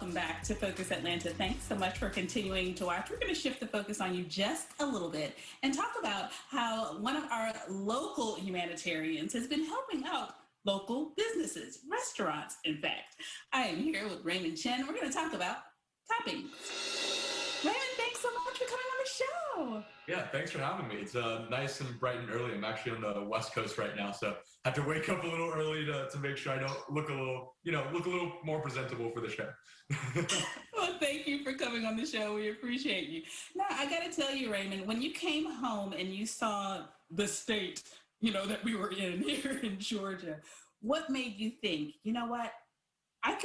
welcome back to Focus Atlanta. Thanks so much for continuing to watch. We're going to shift the focus on you just a little bit and talk about how one of our local humanitarians has been helping out local businesses, restaurants, in fact. I am here with Raymond Qin. We're going to talk about Toppings. Raymond, thanks so much for coming on the show. Yeah, thanks for having me. It's nice and bright and early. I'm actually on the West Coast right now, so I have to wake up a little early to make sure I don't look a little more presentable for the show. Well, thank you for coming on the show. We appreciate you. Now, I got to tell you, Raymond, when you came home and you saw the state, that we were in here in Georgia, what made you think, you know what, I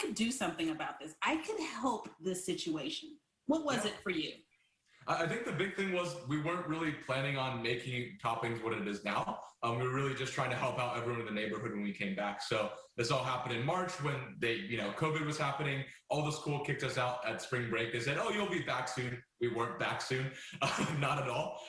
could do something about this. I could help this situation. What was it for you? I think the big thing was we weren't really planning on making Toppings what it is now. We were really just trying to help out everyone in the neighborhood when we came back. So this all happened in March when COVID was happening. All the school kicked us out at spring break. They said, "Oh, you'll be back soon." We weren't back soon, not at all.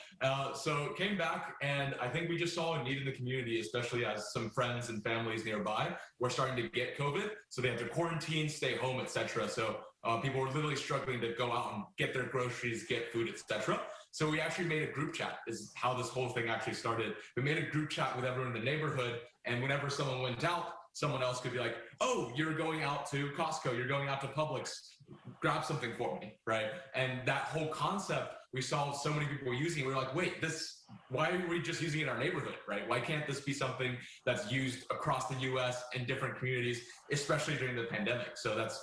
So came back, and I think we just saw a need in the community, especially as some friends and families nearby were starting to get COVID. So they had to quarantine, stay home, etc. So people were literally struggling to go out and get their groceries, get food, etc. So we actually made a group chat, is how this whole thing actually started. We made a group chat with everyone in the neighborhood, and whenever someone went out, someone else could be like, "Oh, you're going out to Costco, you're going out to Publix, grab something for me," right? And that whole concept, we saw so many people using it. We were like, wait, why are we just using it in our neighborhood, right? Why can't this be something that's used across the US in different communities, especially during the pandemic? So that's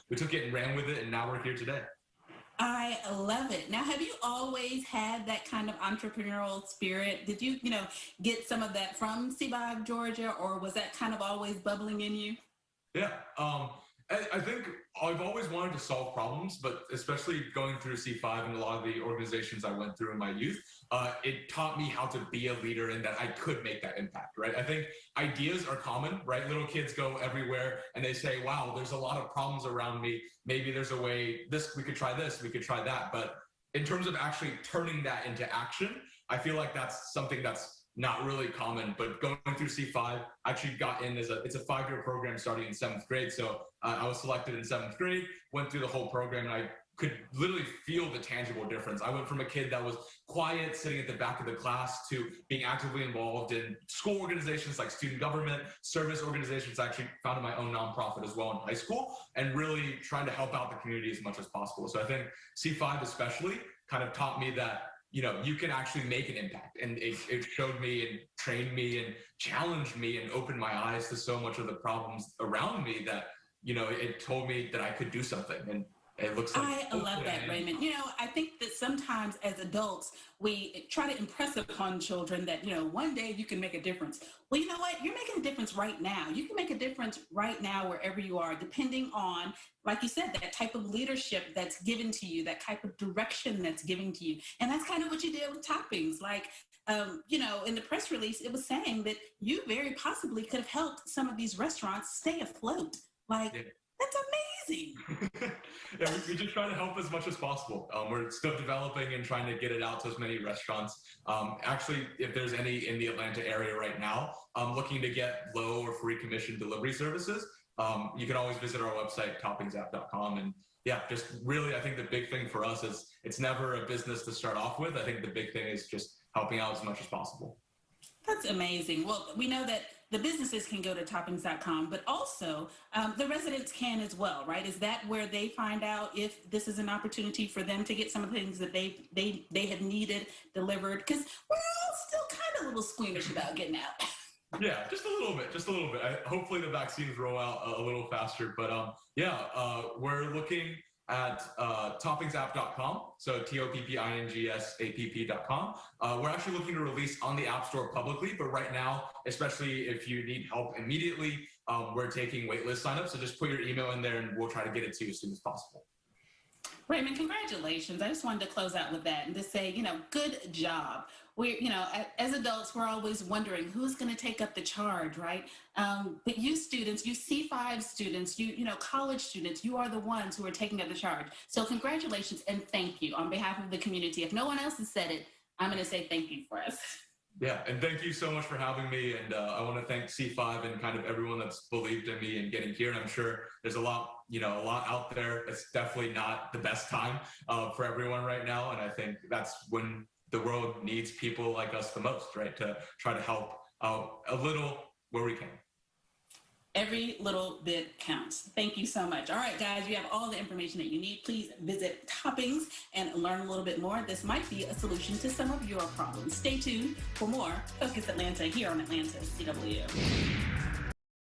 we took it and ran with it, and now we're here today. I love it. Now, have you always had that kind of entrepreneurial spirit? Did you, get some of that from C5, Georgia, or was that kind of always bubbling in you? Yeah. I think I've always wanted to solve problems, but especially going through C5 and a lot of the organizations I went through in my youth, it taught me how to be a leader and that I could make that impact, right? I think ideas are common, right? Little kids go everywhere and they say, wow, there's a lot of problems around me. Maybe there's a way, we could try this, we could try that. But in terms of actually turning that into action, I feel like that's something that's not really common. But going through C5, I actually got in it's a 5-year program starting in 7th grade. So I was selected in 7th grade, went through the whole program, and I could literally feel the tangible difference. I went from a kid that was quiet, sitting at the back of the class, to being actively involved in school organizations like student government, service organizations. I actually founded my own nonprofit as well in high school, and really trying to help out the community as much as possible. So I think C5 especially kind of taught me that you can actually make an impact. And it showed me and trained me and challenged me and opened my eyes to so much of the problems around me that, it told me that I could do something. And it looks like— I love that, Raymond. I think that sometimes as adults, we try to impress upon children that, one day you can make a difference. Well, you know what? You're making a difference right now. You can make a difference right now wherever you are, depending on, like you said, that type of leadership that's given to you, that type of direction that's given to you. And that's kind of what you did with Toppings. Like, in the press release, it was saying that you very possibly could have helped some of these restaurants stay afloat. Like, yeah. That's amazing. Yeah, we just try to help as much as possible. We're still developing and trying to get it out to as many restaurants. Actually, if there's any in the Atlanta area right now, looking to get low or free commission delivery services, you can always visit our website, toppingsapp.com. And yeah, just really, I think the big thing for us is it's never a business to start off with. I think the big thing is just helping out as much as possible. That's amazing. Well, we know that the businesses can go to toppings.com, but also the residents can as well, right? Is that where they find out if this is an opportunity for them to get some of the things that they have needed delivered? Because we're all still kind of a little squeamish about getting out. Yeah, just a little bit. Hopefully the vaccines roll out a little faster. But we're looking at toppingsapp.com, so toppingsapp.com. We're actually looking to release on the App Store publicly, but right now, especially if you need help immediately, we're taking waitlist signups. So just put your email in there and we'll try to get it to you as soon as possible. Raymond, congratulations. I just wanted to close out with that and to say, good job. As adults, we're always wondering who's going to take up the charge, right? But you students, you C5 students, college students, you are the ones who are taking up the charge. So congratulations and thank you on behalf of the community. If no one else has said it, I'm going to say thank you for us. Yeah, and thank you so much for having me. And I want to thank C5 and kind of everyone that's believed in me and getting here. And I'm sure there's a lot out there. It's definitely not the best time for everyone right now. And I think that's when the world needs people like us the most, right? To try to help out a little where we can. Every little bit counts. Thank you so much. All right, guys, you have all the information that you need. Please visit Toppings and learn a little bit more. This might be a solution to some of your problems. Stay tuned for more Focus Atlanta here on Atlanta CW.